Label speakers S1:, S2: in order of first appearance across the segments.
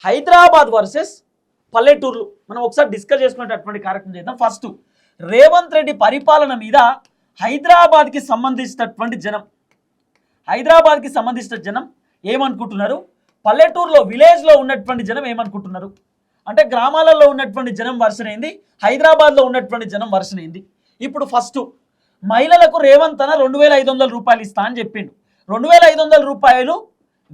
S1: Hyderabad versus పల్లెటూర్లు మనం ఒకసారి డిస్కస్ చేసుకునేటటువంటి కార్యక్రమం చేద్దాం. ఫస్ట్ రేవంత్ రెడ్డి పరిపాలన మీద హైదరాబాద్కి సంబంధించినటువంటి జనం ఏమనుకుంటున్నారు, పల్లెటూరులో విలేజ్లో ఉన్నటువంటి జనం ఏమనుకుంటున్నారు, అంటే గ్రామాలలో ఉన్నటువంటి జనం వర్షన్ ఏంది, హైదరాబాద్లో ఉన్నటువంటి జనం వర్షన్ ఏంది. ఇప్పుడు ఫస్ట్ మహిళలకు రేవంత్ అన్న 2500 రూపాయలు ఇస్తా అని చెప్పిండు. 2500 రూపాయలు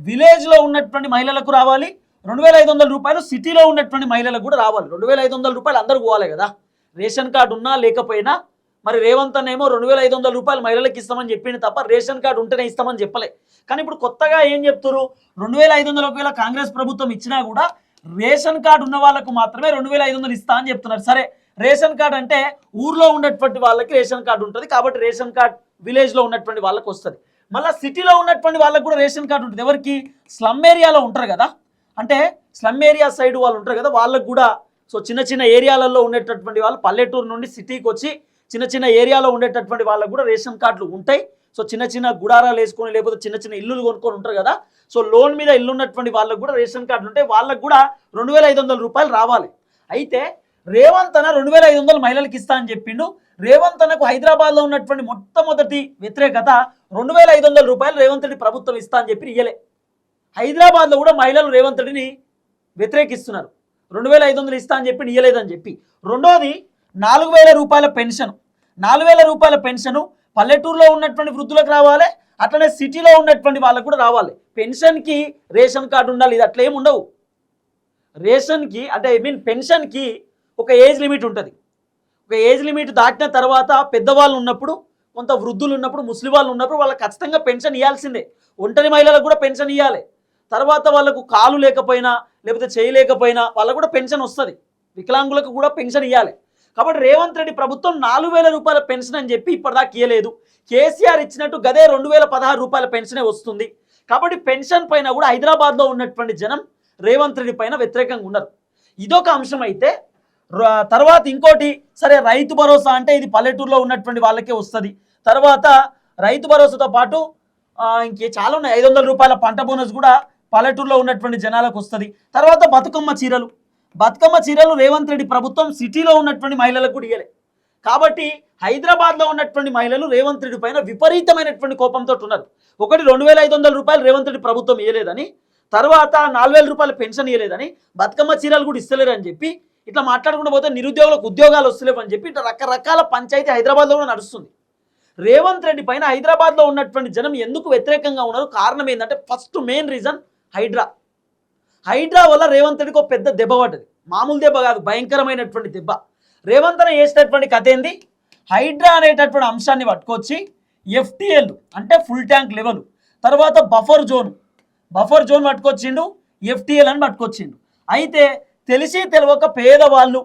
S1: విలేజ్లో ఉన్నటువంటి మహిళలకు రావాలి, 2500 రూపాయలు సిటీలో ఉన్నటువంటి మహిళలకు కూడా రావాలి. 2500 రూపాయలు అందరూ పోవాలి కదా, రేషన్ కార్డు ఉన్నా లేకపోయినా. మరి రేవంత్ అన్నేమో 2500 రూపాయలు మహిళలకు ఇస్తామని చెప్పింది తప్ప రేషన్ కార్డు ఉంటేనే ఇస్తామని చెప్పలే. కానీ ఇప్పుడు కొత్తగా ఏం చెప్తారు, 2500 ఒకవేళ కాంగ్రెస్ ప్రభుత్వం ఇచ్చినా కూడా రేషన్ కార్డు ఉన్న వాళ్ళకు మాత్రమే 2500 ఇస్తా అని చెప్తున్నారు. సరే, రేషన్ కార్డు అంటే ఊర్లో ఉన్నటువంటి వాళ్ళకి రేషన్ కార్డు ఉంటుంది కాబట్టి రేషన్ కార్డు విలేజ్లో ఉన్నటువంటి వాళ్ళకి వస్తుంది. మళ్ళీ సిటీలో ఉన్నటువంటి వాళ్ళకి కూడా రేషన్ కార్డు ఉంటుంది. ఎవరికి? స్లమ్ ఏరియాలో ఉంటారు కదా, అంటే స్లమ్ ఏరియా సైడ్ వాళ్ళు ఉంటారు కదా, వాళ్ళకు కూడా. సో చిన్న చిన్న ఏరియాలలో ఉండేటటువంటి వాళ్ళు పల్లెటూరు నుండి సిటీకి వచ్చి చిన్న చిన్న ఏరియాలో ఉండేటటువంటి వాళ్ళకు కూడా రేషన్ కార్డులు ఉంటాయి. సో చిన్న చిన్న గుడారాలు వేసుకొని లేకపోతే చిన్న చిన్న ఇల్లులు కొనుక్కొని ఉంటారు కదా, సో లోన్ మీద ఇల్లు ఉన్నటువంటి వాళ్ళకు కూడా రేషన్ కార్డులు ఉంటాయి. వాళ్ళకు కూడా 2500 రూపాయలు రావాలి. అయితే రేవంత్ అన్న 2500 మహిళలకు ఇస్తా అని చెప్పిండు. రేవంత్ అన్నకు హైదరాబాద్లో ఉన్నటువంటి మొట్టమొదటి వ్యతిరేకత 2500 రూపాయలు రేవంత్ రెడ్డి ప్రభుత్వం ఇస్తా అని చెప్పి ఇయ్యలే. హైదరాబాద్లో కూడా మహిళలు రేవంత్ రెడ్డిని వ్యతిరేకిస్తున్నారు. 2500 ఇస్తా అని చెప్పి ఇయ్యలేదని చెప్పి. రెండోది 4000 రూపాయల పెన్షన్. 4000 రూపాయల పెన్షను పల్లెటూరులో ఉన్నటువంటి వృద్ధులకు రావాలి, అట్లనే సిటీలో ఉన్నటువంటి వాళ్ళకు కూడా రావాలి. పెన్షన్కి రేషన్ కార్డు ఉండాలి, ఇది అట్లా ఏమి ఉండవు. రేషన్కి అంటే పెన్షన్కి ఒక ఏజ్ లిమిట్ ఉంటుంది. ఒక ఏజ్ లిమిట్ దాటిన తర్వాత పెద్దవాళ్ళు ఉన్నప్పుడు, కొంత వృద్ధులు ఉన్నప్పుడు, ముస్లిం వాళ్ళు ఉన్నప్పుడు వాళ్ళకి ఖచ్చితంగా పెన్షన్ ఇవ్వాల్సిందే. ఒంటరి మహిళలకు కూడా పెన్షన్ ఇవ్వాలి. తర్వాత వాళ్ళకు కాలు లేకపోయినా లేకపోతే చేయలేకపోయినా వాళ్ళకు కూడా పెన్షన్ వస్తుంది. వికలాంగులకు కూడా పెన్షన్ ఇవ్వాలి. కాబట్టి రేవంత్ రెడ్డి ప్రభుత్వం 4000 రూపాయల పెన్షన్ అని చెప్పి ఇప్పటిదాకా ఇవ్వలేదు. కేసీఆర్ ఇచ్చినట్టు గదే 2016 రూపాయల పెన్షనే వస్తుంది. కాబట్టి పెన్షన్ పైన కూడా హైదరాబాద్లో ఉన్నటువంటి జనం రేవంత్ రెడ్డి పైన వ్యతిరేకంగా ఉన్నారు. ఇదొక అంశం. అయితే తర్వాత ఇంకోటి, సరే రైతు భరోసా అంటే ఇది పల్లెటూరులో ఉన్నటువంటి వాళ్ళకే వస్తుంది. తర్వాత రైతు భరోసాతో పాటు ఇంకే చాలా ఉన్నాయి. 500 రూపాయల పంట బోనస్ కూడా పల్లెటూరులో ఉన్నటువంటి జనాలకు వస్తుంది. తర్వాత బతుకమ్మ చీరలు రేవంత్ రెడ్డి ప్రభుత్వం సిటీలో ఉన్నటువంటి మహిళలకు కూడా ఇవ్వలే. కాబట్టి హైదరాబాద్లో ఉన్నటువంటి మహిళలు రేవంత్ రెడ్డి పైన విపరీతమైనటువంటి కోపంతో ఉన్నారు. ఒకటి 2500 రూపాయలు రేవంత్ రెడ్డి ప్రభుత్వం ఇవ్వలేదని, తర్వాత 4000 రూపాయల పెన్షన్ ఇవ్వలేదని, బతుకమ్మ చీరలు కూడా ఇస్తలేరని చెప్పి ఇట్లా మాట్లాడుకుంటూ పోతే నిరుద్యోగులకు ఉద్యోగాలు వస్తలేవు అని చెప్పి ఇట్లా రకరకాల పంచాయతీ హైదరాబాద్లో కూడా నడుస్తుంది. రేవంత్ రెడ్డి పైన హైదరాబాద్లో ఉన్నటువంటి జనం ఎందుకు వ్యతిరేకంగా ఉన్నారు? కారణం ఏంటంటే ఫస్ట్ మెయిన్ రీజన్ హైడ్రా వల్ల రేవంత్ రెడ్డికి ఒక పెద్ద దెబ్బ పడ్డది. మామూలు దెబ్బ కాదు, భయంకరమైనటువంటి దెబ్బ. రేవంత్ అన్న చేసినటువంటి కథ ఏంది, హైడ్రా అనేటటువంటి అంశాన్ని పట్టుకొచ్చి FTL అంటే ఫుల్ ట్యాంక్ లెవెల్, తర్వాత బఫర్ జోన్ పట్టుకొచ్చిండు, FTL అని పట్టుకొచ్చిండు. అయితే తెలిసి తెలియక పేదవాళ్ళు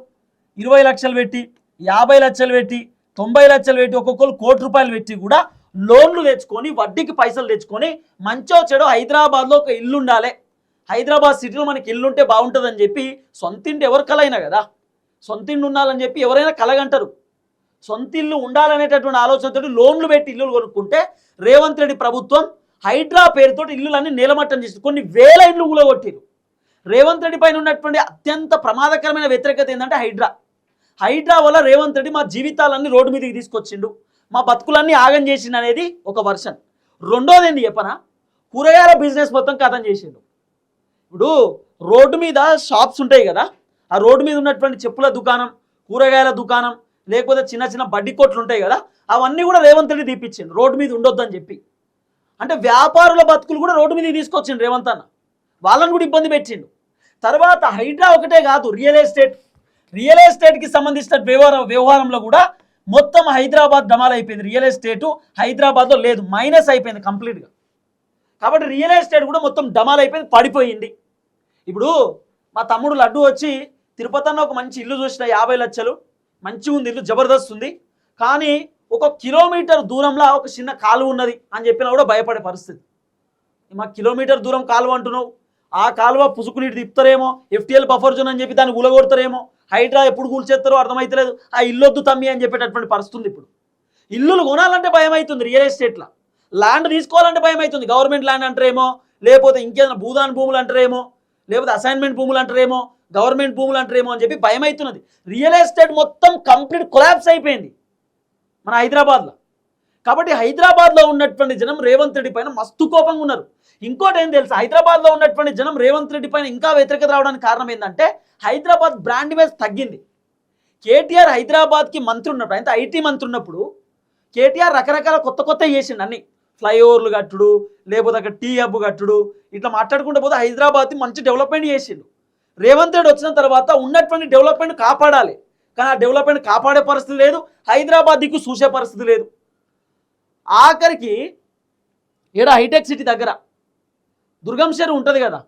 S1: 20 లక్షలు పెట్టి, 50 లక్షలు పెట్టి, 90 లక్షలు పెట్టి, ఒక్కొక్కరు 1 కోటి రూపాయలు పెట్టి కూడా లోన్లు తెచ్చుకొని వడ్డీకి పైసలు తెచ్చుకొని మంచో చెడో హైదరాబాద్లో ఒక ఇల్లు ఉండాలి, హైదరాబాద్ సిటీలో మనకి ఇల్లు ఉంటే బాగుంటుందని చెప్పి, సొంతింటి ఎవరు కలైనా కదా, సొంతింటి ఉండాలని చెప్పి ఎవరైనా కలగంటారు. సొంతిల్లు ఉండాలనేటటువంటి ఆలోచనతో లోన్లు పెట్టి ఇల్లులు కొనుక్కుంటే రేవంత్ రెడ్డి ప్రభుత్వం హైడ్రా పేరుతో ఇల్లులన్నీ నేలమట్టం చేసి కొన్ని వేల ఇల్లు ఊలగొట్టారు. రేవంత్ రెడ్డి పైన ఉన్నటువంటి అత్యంత ప్రమాదకరమైన వ్యతిరేకత ఏంటంటే హైడ్రా వల్ల రేవంత్ రెడ్డి మా జీవితాలన్నీ రోడ్డు మీదకి తీసుకొచ్చిండు, మా బతుకులన్నీ ఆగం చేసిండు అనేది ఒక వర్షన్. రెండోది ఏంటి చెప్పనా, కూరగాయల బిజినెస్ మొత్తం కథం చేసిండు. ఇప్పుడు రోడ్డు మీద షాప్స్ ఉంటాయి కదా, ఆ రోడ్డు మీద ఉన్నటువంటి చెప్పుల దుకాణం, కూరగాయల దుకాణం, లేకపోతే చిన్న చిన్న బడ్డీ కొట్లు ఉంటాయి కదా, అవన్నీ కూడా రేవంత్ రెడ్డి తీపిచ్చిండు రోడ్డు మీద ఉండొద్దని చెప్పి. అంటే వ్యాపారుల బతుకులు కూడా రోడ్డు మీదకి తీసుకొచ్చిండు రేవంత్ అన్న, వాళ్ళని కూడా ఇబ్బంది పెట్టిండు. తర్వాత హైడ్రా ఒకటే కాదు, రియల్ ఎస్టేట్కి సంబంధించిన వ్యవహారంలో కూడా మొత్తం హైదరాబాద్ డమాల్ అయిపోయింది. రియల్ ఎస్టేటు హైదరాబాద్లో లేదు, మైనస్ అయిపోయింది కంప్లీట్గా. కాబట్టి రియల్ ఎస్టేట్ కూడా మొత్తం డమాల్ అయిపోయింది, పడిపోయింది. ఇప్పుడు మా తమ్ముడు లడ్డు వచ్చి తిరుపతి అన్న ఒక మంచి ఇల్లు చూసిన 50 లక్షలు, మంచిగా ఉంది ఇల్లు, జబర్దస్త్ ఉంది, కానీ 1 కిలోమీటర్ దూరంలో ఒక చిన్న కాలువ ఉన్నది అని చెప్పినా కూడా భయపడే పరిస్థితి. మా కిలోమీటర్ దూరం కాలువ అంటున్నావు, ఆ కాలువ పుసుకు నీటి తిప్పుతారేమో, FTL బఫర్ జోన్ అని చెప్పి దాన్ని ఉలగొడతారేమో, హైడ్రా ఎప్పుడు కూల్చేస్తారో అర్థమవుతలేదు, ఆ ఇల్లొద్దు తమ్మి అని చెప్పేటటువంటి పరిస్థితి. ఇప్పుడు ఇల్లులు కొనాలంటే భయం అవుతుంది, రియల్ ఎస్టేట్లో ల్యాండ్ తీసుకోవాలంటే భయం అవుతుంది. గవర్నమెంట్ ల్యాండ్ అంటారేమో, లేకపోతే ఇంకేదైనా భూదాన్ భూములు అంటారేమో, లేకపోతే అసైన్మెంట్ భూములు అంటారేమో, గవర్నమెంట్ భూములు అంటారేమో అని చెప్పి భయం అవుతున్నది. రియల్ ఎస్టేట్ మొత్తం కంప్లీట్ కొలాప్స్ అయిపోయింది మన హైదరాబాద్లో. కాబట్టి హైదరాబాద్లో ఉన్నటువంటి జనం రేవంత్ రెడ్డి పైన మస్తు కోపంగా ఉన్నారు. ఇంకోటి ఏం తెలుసు, హైదరాబాద్లో ఉన్నటువంటి జనం రేవంత్ రెడ్డి పైన ఇంకా వ్యతిరేకత రావడానికి కారణం ఏంటంటే హైదరాబాద్ బ్రాండ్ ఇమేజ్ తగ్గింది. కేటీఆర్ హైదరాబాద్కి మంత్రి ఉన్నప్పుడు, అంటే ఐటీ మంత్రి ఉన్నప్పుడు కేటీఆర్ రకరకాల కొత్త చేసిండు. అన్ని ఫ్లైఓవర్లు కట్టుడు, లేకపోతే అక్కడ టీ హబ్ కట్టుడు, ఇట్లా మాట్లాడుకుంటూ పోతే హైదరాబాద్ని మంచి డెవలప్మెంట్ చేసిండు. రేవంత్ రెడ్డి వచ్చిన తర్వాత ఉన్నటువంటి డెవలప్మెంట్ కాపాడాలి, కానీ ఆ డెవలప్మెంట్ కాపాడే పరిస్థితి లేదు, హైదరాబాద్ దిక్కు చూసే పరిస్థితి లేదు. ఆఖరికి ఈడ హైటెక్ సిటీ దగ్గర దుర్గం చెరువు ఉంటుంది కదా,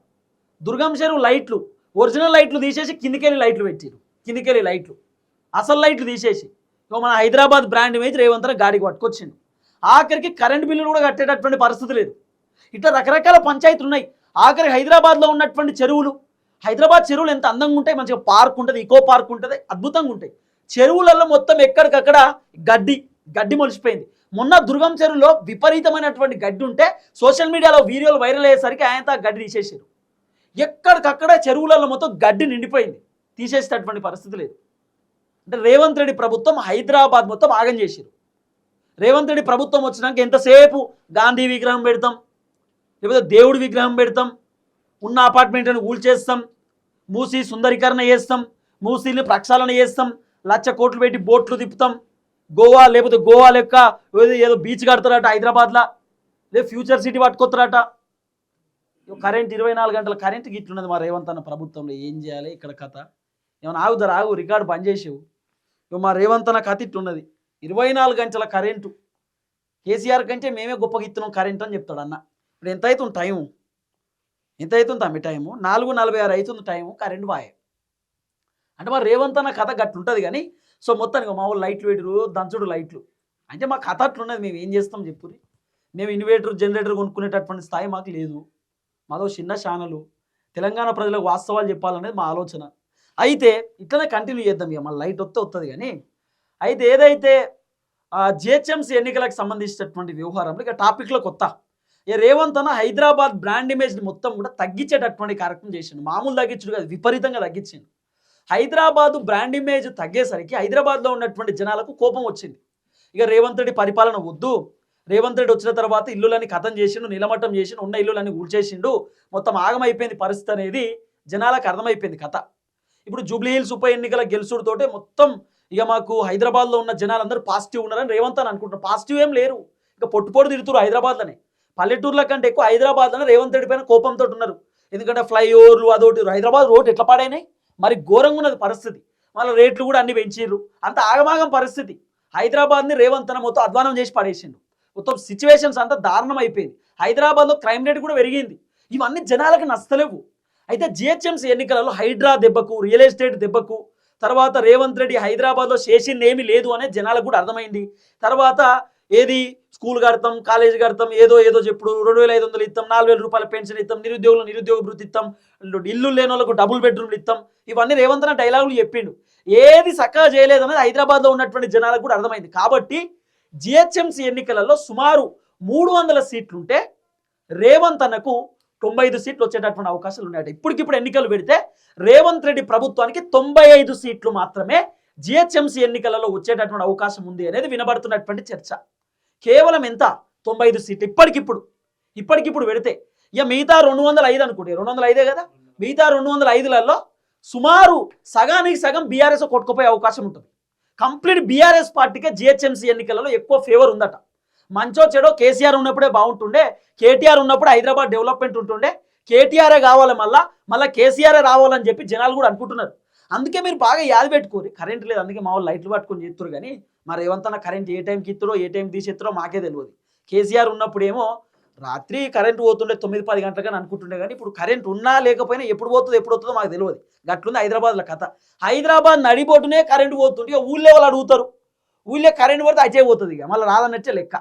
S1: దుర్గం చెరువు లైట్లు ఒరిజినల్ లైట్లు తీసేసి కిందికెళ్ళి లైట్లు పెట్టిరు. కిందికెళ్ళి లైట్లు అసలు లైట్లు తీసేసి మన హైదరాబాద్ బ్రాండ్ ఇమేజ్ రేవంత్ రెడ్డి గాడికి పట్టుకొచ్చిండు. ఆఖరికి కరెంట్ బిల్లులు కూడా కట్టేటటువంటి పరిస్థితి లేదు. ఇట్లా రకరకాల పంచాయతీలు ఉన్నాయి. ఆఖరి హైదరాబాద్లో ఉన్నటువంటి చెరువులు, హైదరాబాద్ చెరువులు ఎంత అందంగా ఉంటాయి, మంచిగా పార్క్ ఉంటుంది, ఇకో పార్క్ ఉంటుంది, అద్భుతంగా ఉంటాయి. చెరువులలో మొత్తం ఎక్కడికక్కడ గడ్డి మొలిచిపోయింది. మొన్న దుర్గం చెరువులో విపరీతమైనటువంటి గడ్డి ఉంటే సోషల్ మీడియాలో వీడియోలు వైరల్ అయ్యేసరికి ఆయన గడ్డి తీసేసారు. ఎక్కడికక్కడ చెరువులలో మొత్తం గడ్డి నిండిపోయింది, తీసేసేటటువంటి పరిస్థితి లేదు. అంటే రేవంత్ రెడ్డి ప్రభుత్వం హైదరాబాద్ మొత్తం ఆగం చేశారు. రేవంత్ రెడ్డి ప్రభుత్వం వచ్చినాక ఎంతసేపు గాంధీ విగ్రహం పెడతాం, లేకపోతే దేవుడి విగ్రహం పెడతాం, ఉన్న అపార్ట్మెంట్లను కూల్చేస్తాం, మూసీ సుందరీకరణ చేస్తాం, మూసీని ప్రక్షాళన చేస్తాం, 1,00,000 కోట్లు పెట్టి బోట్లు తిప్పుతాం, గోవా లేకపోతే గోవా లెక్క ఏదో బీచ్ కడతారట హైదరాబాద్లో, లేదు ఫ్యూచర్ సిటీ పట్టుకొస్తారట. కరెంట్ 24 గంటల కరెంట్ గిట్లున్నది మా రేవంత్ అన్న ప్రభుత్వంలో. ఏం చేయాలి ఇక్కడ కథ? ఏమైనా ఆగు రికార్డు బంద్ చేసేవు. మా రేవంత్ అన్న కథ ఇట్లున్నది, 24 గంటల కరెంటు. కేసీఆర్ కంటే మేమే గొప్పగా ఇస్తున్నాం కరెంట్ అని చెప్తాడు అన్న. ఇప్పుడు ఎంత అవుతుంది టైము, ఎంత అవుతుంది తమ్మి టైము? 4:46 అవుతుంది టైము, కరెంట్ బాయ్. అంటే మా రేవంత్ అన్న కథ గట్లుంటుంది. కానీ సో మొత్తానికి మా వాళ్ళు లైట్లు పెట్టరు, దంచుడు లైట్లు అంటే మా కథ అట్లున్నది. మేము ఏం చేస్తాం చెప్పుర్రి? మేము ఇన్వర్టర్ జనరేటర్ కొనుక్కునేటటువంటి స్థాయి మాకు లేదు. మాదో చిన్న ఛానలు, తెలంగాణ ప్రజలకు వాస్తవాలు చెప్పాలనేది మా ఆలోచన. అయితే ఇట్లనే కంటిన్యూ చేద్దాం. ఇక మళ్ళీ లైట్ వస్తుంది. కానీ అయితే ఏదైతే జిహెచ్ఎంసీ ఎన్నికలకు సంబంధించినటువంటి వ్యవహారంలో ఇక టాపిక్లో కొత్త రేవంత్ అన్న హైదరాబాద్ బ్రాండ్ ఇమేజ్ని మొత్తం కూడా తగ్గించేటటువంటి కార్యక్రమం చేసిండు. మామూలు తగ్గించుడు కాదు, విపరీతంగా తగ్గించిండు. హైదరాబాదు బ్రాండ్ ఇమేజ్ తగ్గేసరికి హైదరాబాద్లో ఉన్నటువంటి జనాలకు కోపం వచ్చింది. ఇక రేవంత్ రెడ్డి పరిపాలన వద్దు, రేవంత్ రెడ్డి వచ్చిన తర్వాత ఇల్లులని ఖతం చేసిండు, నిలమట్టం చేసిండు, ఉన్న ఇల్లులన్నీ ఊడ్చేసిండు, మొత్తం ఆగమైపోయింది పరిస్థితి అనేది జనాలకు అర్థమైపోయింది కథ. ఇప్పుడు జూబ్లీ హిల్స్ ఉప ఎన్నికల గెలుచుడుతోటే మొత్తం ఇక మాకు హైదరాబాద్లో ఉన్న జనాలందరూ పాజిటివ్ ఉన్నారని రేవంత్ అని అనుకుంటున్నారు. పాజిటివ్ ఏం లేరు, ఇక పొట్టు తిడుతున్నారు హైదరాబాద్లోనే. పల్లెటూర్ల కంటే ఎక్కువ హైదరాబాద్లోనే రేవంత్ రెడ్డి పైన కోపంతో ఉన్నారు. ఎందుకంటే ఫ్లైఓవర్లు అదొకటి, హైదరాబాద్ రోడ్ ఎట్లా పాడైనాయి, మరి ఘోరంగా ఉన్నది పరిస్థితి. మళ్ళీ రేట్లు కూడా అన్ని పెంచిర్రు, అంత ఆగమాగం పరిస్థితి. హైదరాబాద్ని రేవంత్ అన్న మొత్తం అధ్వానం చేసి పడేసిండు. మొత్తం సిచ్యువేషన్స్ అంతా దారుణం అయిపోయింది. హైదరాబాద్లో క్రైమ్ రేట్ కూడా పెరిగింది. ఇవన్నీ జనాలకు నచ్చలేవు. అయితే జిహెచ్ఎంసీ ఎన్నికలలో హైడ్రా దెబ్బకు, రియల్ ఎస్టేట్ దెబ్బకు, తర్వాత రేవంత్ రెడ్డి హైదరాబాద్లో చేసింది ఏమీ లేదు అనేది జనాలకు కూడా అర్థమైంది. తర్వాత ఏది స్కూల్ కడతాం, కాలేజీ కడతాం, ఏదో చెప్పుడు 2,500 ఇస్తాం, 4,000 రూపాయల పెన్షన్ ఇస్తాం, నిరుద్యోగులు నిరుద్యోగ భృతి ఇస్తాం, ఇల్లు లేని వాళ్ళకు డబుల్ బెడ్రూమ్లు ఇస్తాం, ఇవన్నీ రేవంత్ అన్న డైలాగులు చెప్పిండు. ఏది చక్కగా చేయలేదు అనేది హైదరాబాద్లో ఉన్నటువంటి జనాలకు కూడా అర్థమైంది. కాబట్టి జిహెచ్ఎంసీ ఎన్నికలలో సుమారు 300 సీట్లుంటే రేవంత్ అన్నకు 95 సీట్లు వచ్చేటటువంటి అవకాశాలు ఉన్నాయట. ఇప్పటికిప్పుడు ఎన్నికలు పెడితే రేవంత్ రెడ్డి ప్రభుత్వానికి 95 సీట్లు మాత్రమే జిహెచ్ఎంసీ ఎన్నికలలో వచ్చేటటువంటి అవకాశం ఉంది అనేది వినబడుతున్నటువంటి చర్చ. కేవలం ఎంత? 95 సీట్లు ఇప్పటికిప్పుడు పెడితే. ఇక మిగతా 205 అనుకుంటే 205 కదా, మిగతా 205లలో సుమారు సగానికి సగం బీఆర్ఎస్ కొట్టుకుపోయే అవకాశం ఉంటుంది. కంప్లీట్ బీఆర్ఎస్ పార్టీకే జిహెచ్ఎంసీ ఎన్నికలలో ఎక్కువ ఫేవర్ ఉందట. మంచో చెడో కేసీఆర్ ఉన్నప్పుడే బాగుంటుండే, కేటీఆర్ ఉన్నప్పుడు హైదరాబాద్ డెవలప్మెంట్ ఉంటుండే, కేటీఆరే కావాలి మళ్ళీ కేసీఆరే రావాలని చెప్పి జనాలు కూడా అనుకుంటున్నారు. అందుకే మీరు బాగా యాద పెట్టుకోరు. కరెంట్ లేదు, అందుకే మా వాళ్ళు లైట్లు పట్టుకొని చేస్తారు. కానీ మరి రేవంత్ కరెంట్ ఏ టైంకి ఇస్తారో ఏ టైం తీసేస్తారో మాకే తెలియదు. కేసీఆర్ ఉన్నప్పుడు ఏమో రాత్రి కరెంటు పోతుండే 9-10 గంటలకని అనుకుంటుండే. కానీ ఇప్పుడు కరెంట్ ఉన్నా లేకపోయినా ఎప్పుడు వస్తుందో మాకు తెలియదు. గట్లుంది హైదరాబాద్లో కథ. హైదరాబాద్ నడిబొట్టునే కరెంటు పోతుంటే ఇక ఊళ్ళో వాళ్ళు అడుగుతారు, ఊళ్ళో కరెంట్ పడితే అజయ్ పోతుంది, ఇక మళ్ళీ రాదన్నట్టే లెక్క.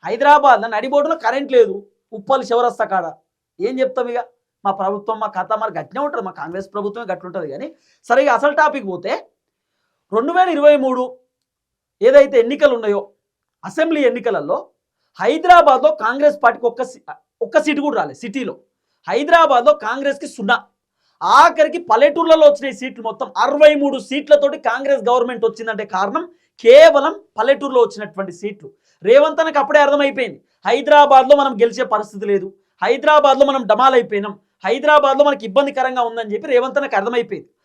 S1: హైదరాబాద్లో నడిబొట్టులో కరెంట్ లేదు, ఉప్పల్ శివరస్తా కాడ ఏం చెప్తాం? ఇక మా ప్రభుత్వం మా కథ మరి గట్టినే ఉంటుంది, మా కాంగ్రెస్ ప్రభుత్వమే గట్లుంటుంది. కానీ సరే, ఇక అసలు టాపిక్ పోతే 2023 ఏదైతే ఎన్నికలు ఉన్నాయో అసెంబ్లీ ఎన్నికలలో హైదరాబాద్లో కాంగ్రెస్ పార్టీకి ఒక్క సీటు కూడా రాలేదు. సిటీలో హైదరాబాద్లో కాంగ్రెస్కి 0, ఆఖరికి పల్లెటూర్లలో వచ్చిన సీట్లు మొత్తం 63 సీట్లతోటి కాంగ్రెస్ గవర్నమెంట్ వచ్చిందంటే కారణం కేవలం పల్లెటూరులో వచ్చినటువంటి సీట్లు. రేవంత్ అన్నకు అప్పుడే అర్థమైపోయింది, హైదరాబాద్లో మనం గెలిచే పరిస్థితి లేదు, హైదరాబాద్లో మనం డమాల్ అయిపోయినాం, హైదరాబాద్లో మనకి ఇబ్బందికరంగా ఉందని చెప్పి రేవంత్ అన్నకు అర్థమైపోయింది.